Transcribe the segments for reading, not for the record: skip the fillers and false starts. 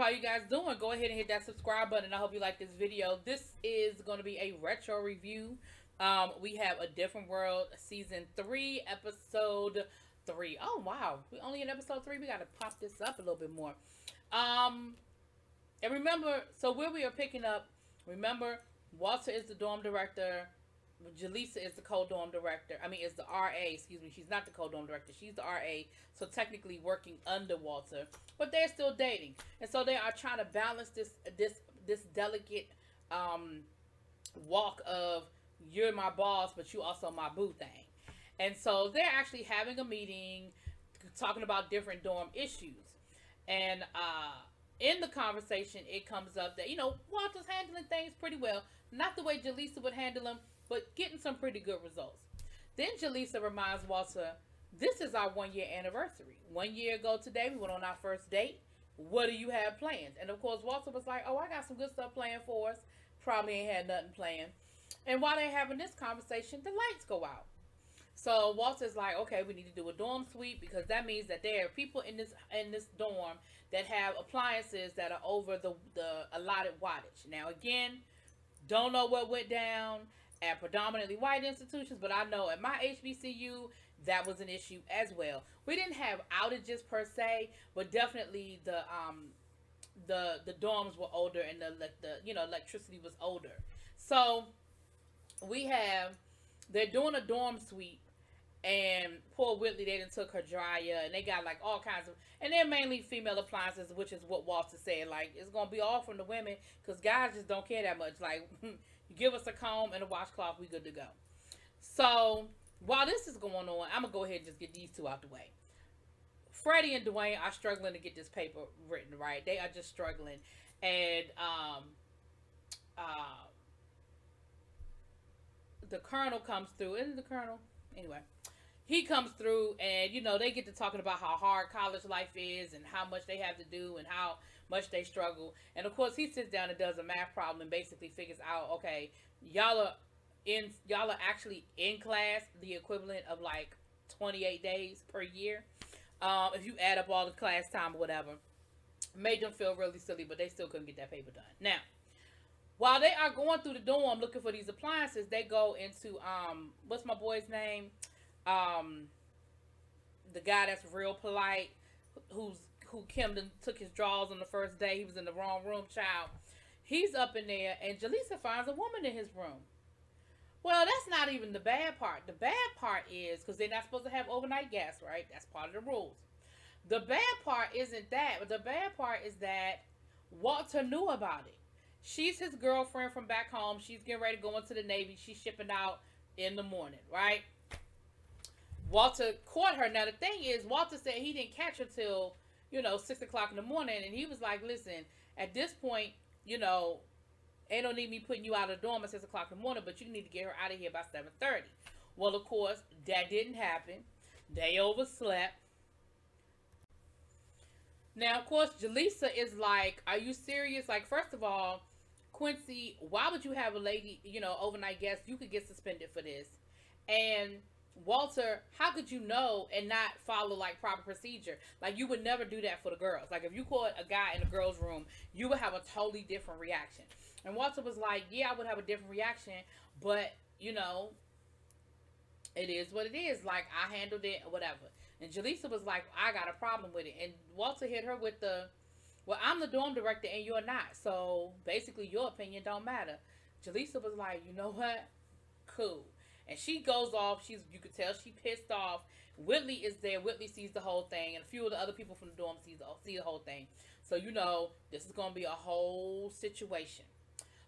how you guys doing? Go ahead and hit that subscribe button. I hope you like this video. This is going to be a retro review. We have A Different World Season 3, Episode 3. Oh, wow. We only in Episode 3. We got to pop this up a little bit more. And remember, so where we are picking up, remember, Walter is the dorm director. Jaleesa is the co-dorm director. Is the RA, excuse me. She's not the co-dorm director. She's the RA. So technically working under Walter. But they're still dating. And so they are trying to balance this delicate walk of you're my boss, but you also my boo thing. And so they're actually having a meeting talking about different dorm issues. And in the conversation, it comes up that, Walter's handling things pretty well. Not the way Jaleesa would handle them, but getting some pretty good results. Then Jaleesa reminds Walter, this is our 1 year anniversary. 1 year ago today, we went on our first date. What do you have planned? And of course, Walter was like, oh, I got some good stuff planned for us. Probably ain't had nothing planned. And while they're having this conversation, the lights go out. So Walter's like, okay, we need to do a dorm sweep because that means that there are people in this dorm that have appliances that are over the allotted wattage. Now, again, don't know what went down at predominantly white institutions, but I know at my HBCU that was an issue as well. We didn't have outages per se, but definitely the dorms were older and the electricity was older. So they're doing a dorm sweep, and poor Whitley, they done took her dryer, and they got like all kinds of, and they're mainly female appliances, which is what Walter said. Like, it's gonna be all from the women because guys just don't care that much. Like, you give us a comb and a washcloth, we good to go. So while this is going on, I'm gonna go ahead and just get these two out the way. Freddie and Dwayne are struggling to get this paper written right. They are just struggling, and the colonel comes through. Isn't the colonel? Anyway, he comes through, and they get to talking about how hard college life is and how much they have to do and how much they struggle. And of course, he sits down and does a math problem and basically figures out, okay, y'all are actually in class the equivalent of like 28 days per year. If you add up all the class time or whatever, made them feel really silly, but they still couldn't get that paper done. Now, while they are going through the dorm looking for these appliances, they go into what's my boy's name? The guy that's real polite, who Kim took his drawers on the first day. He was in the wrong room, child. He's up in there, and Jaleesa finds a woman in his room. Well, that's not even the bad part. The bad part is, because they're not supposed to have overnight gas, right? That's part of the rules. The bad part isn't that, but the bad part is that Walter knew about it. She's his girlfriend from back home. She's getting ready to go into the Navy. She's shipping out in the morning, right? Walter caught her. Now, the thing is, Walter said he didn't catch her till, 6 o'clock in the morning. And he was like, listen, at this point, ain't no need me putting you out of the dorm at 6 o'clock in the morning, but you need to get her out of here by 7:30. Well, of course, that didn't happen. They overslept. Now, of course, Jaleesa is like, are you serious? Like, first of all, Quincy, why would you have a lady, overnight guest? You could get suspended for this. And Walter, how could you know and not follow like proper procedure? Like, you would never do that for the girls. Like, if you caught a guy in a girl's room, you would have a totally different reaction. And Walter was like, yeah, I would have a different reaction, but it is what it is. Like, I handled it or whatever. And Jaleesa was like, I got a problem with it. And Walter hit her with well, I'm the dorm director and you're not. So basically your opinion don't matter. Jaleesa was like, you know what? Cool. And she goes off. You could tell she pissed off. Whitley is there. Whitley sees the whole thing. And a few of the other people from the dorm see the whole thing. So this is going to be a whole situation.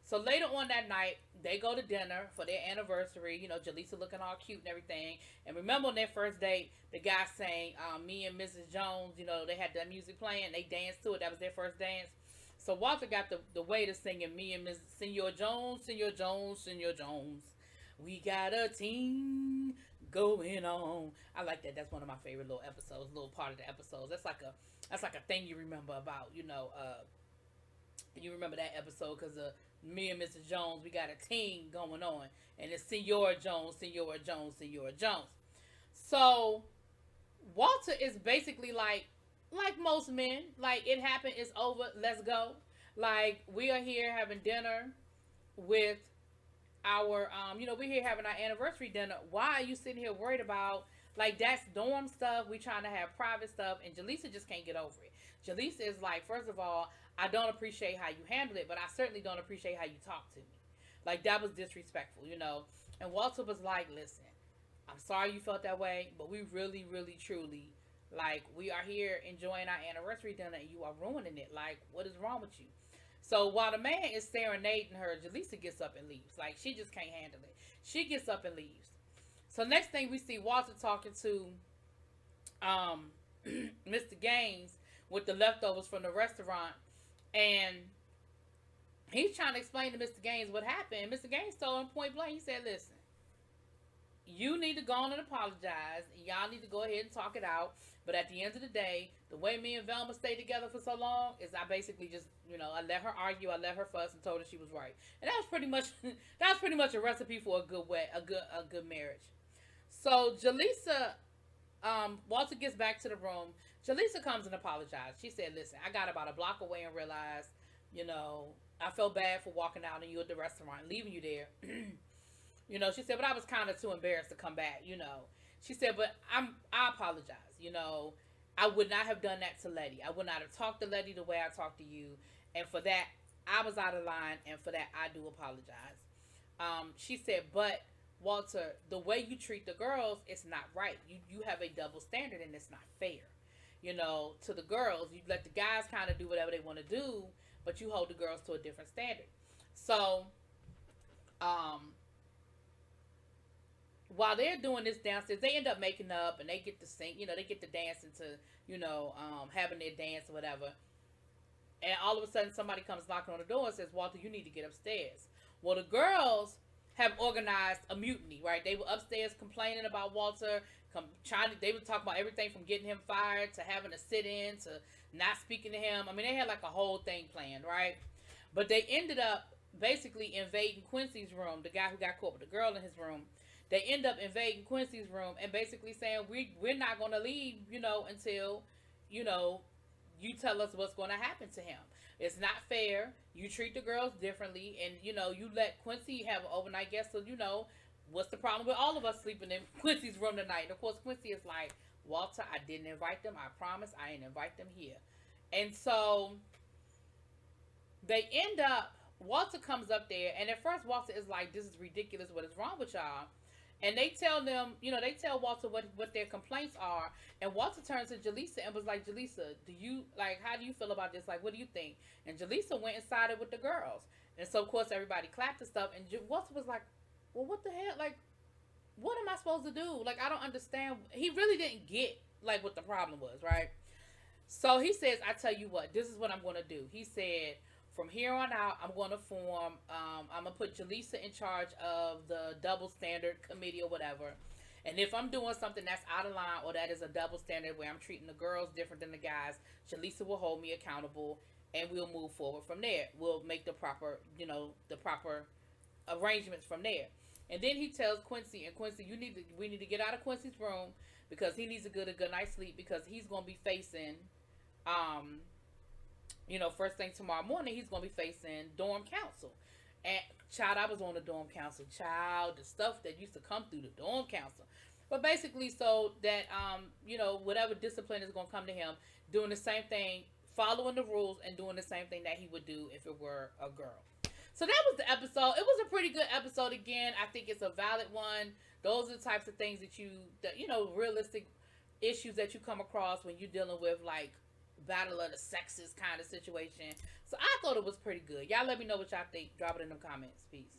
So later on that night, they go to dinner for their anniversary. Jaleesa looking all cute and everything. And remember on their first date, the guy sang Me and Mrs. Jones. They had that music playing. They danced to it. That was their first dance. So Walter got the waiter singing Me and Mrs. Senor Jones, Senor Jones, Senor Jones. We got a team going on. I like that. That's one of my favorite little episodes, little part of the episodes. That's like a thing you remember about, you remember that episode because me and Mrs. Jones, we got a team going on. And it's Senor Jones, Senor Jones, Senor Jones. So Walter is basically like, like most men, like it happened, it's over, let's go. Like we are here having dinner with our we're here having our anniversary dinner. Why are you sitting here worried about like that's dorm stuff? We trying to have private stuff, and Jaleesa just can't get over it. Jaleesa is like, first of all, I don't appreciate how you handle it, but I certainly don't appreciate how you talk to me. Like that was disrespectful, you know. And Walter was like, listen, I'm sorry you felt that way, but we really, really, truly, like, we are here enjoying our anniversary dinner and you are ruining it. Like, what is wrong with you? So while the man is serenading her, Jaleesa gets up and leaves. Like, she just can't handle it. She gets up and leaves. So next thing we see Walter talking to Mr. Gaines with the leftovers from the restaurant. And he's trying to explain to Mr. Gaines what happened. Mr. Gaines told him point blank, he said, listen, you need to go on and apologize. Y'all need to go ahead and talk it out. But at the end of the day, the way me and Velma stayed together for so long is I basically just, I let her argue, I let her fuss, and told her she was right. And that was pretty much a recipe for a good marriage. So Jaleesa, Walter gets back to the room. Jaleesa comes and apologizes. She said, "Listen, I got about a block away and realized, I felt bad for walking out on you at the restaurant, leaving you there." She said, but I was kind of too embarrassed to come back. She said, but I apologize. I would not have done that to Letty. I would not have talked to Letty the way I talked to you. And for that, I was out of line. And for that, I do apologize. She said, but Walter, the way you treat the girls, it's not right. You have a double standard and it's not fair. To the girls, you let the guys kind of do whatever they want to do, but you hold the girls to a different standard. So, while they're doing this downstairs, they end up making up and they get to sing, they get to dance into, having their dance or whatever. And all of a sudden somebody comes knocking on the door and says, Walter, you need to get upstairs. Well, the girls have organized a mutiny, right? They were upstairs complaining about Walter, they were talking about everything from getting him fired to having to sit in to not speaking to him. I mean, they had like a whole thing planned, right? But they ended up basically invading Quincy's room, the guy who got caught with the girl in his room. They end up invading Quincy's room and basically saying, we're not going to leave, until, you tell us what's going to happen to him. It's not fair. You treat the girls differently. And, you let Quincy have an overnight guest. So, what's the problem with all of us sleeping in Quincy's room tonight? And, of course, Quincy is like, Walter, I didn't invite them. I promise I didn't invite them here. And so they end up, Walter comes up there. And at first, Walter is like, this is ridiculous. What is wrong with y'all? And they tell them, they tell Walter what their complaints are. And Walter turns to Jaleesa and was like, Jaleesa, how do you feel about this? Like, what do you think? And Jaleesa went and sided with the girls. And so, of course, everybody clapped and stuff. And Walter was like, well, what the hell? Like, what am I supposed to do? Like, I don't understand. He really didn't get, like, what the problem was, right? So he says, I tell you what, this is what I'm going to do. He said, from here on out, I'm going to form, I'm going to put Jaleesa in charge of the double standard committee or whatever. And if I'm doing something that's out of line or that is a double standard where I'm treating the girls different than the guys, Jaleesa will hold me accountable and we'll move forward from there. We'll make the proper arrangements from there. And then he tells Quincy, and Quincy, we need to get out of Quincy's room because he needs to get a good night's sleep because he's going to be facing, first thing tomorrow morning, he's going to be facing dorm council. And, child, I was on the dorm council. Child, the stuff that used to come through the dorm council. But basically so that, whatever discipline is going to come to him, doing the same thing, following the rules, and doing the same thing that he would do if it were a girl. So that was the episode. It was a pretty good episode again. I think it's a valid one. Those are the types of things that realistic issues that you come across when you're dealing with, like, battle of the sexes kind of situation. So I thought it was pretty good. Y'all let me know what y'all think. Drop it in the comments. Peace.